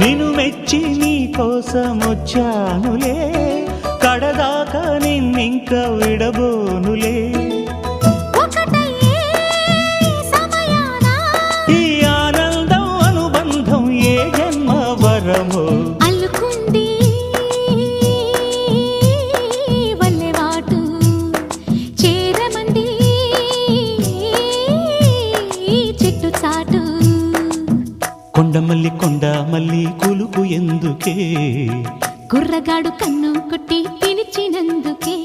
నిన్ను మెచ్చి నీ కోసం వచ్చానులే, కడదాకా నిన్నింక విడబోనులే. ఈ ఆనందం అనుబంధం ఏ జన్మ వరమో అల్లుకుంది వల్లెవాటు చేరమంది చెట్టు చాటు. కొండ మల్లి కులుకు ఎందుకే, కుర్రగాడు కన్ను కొట్టి పిలిచినందుకే.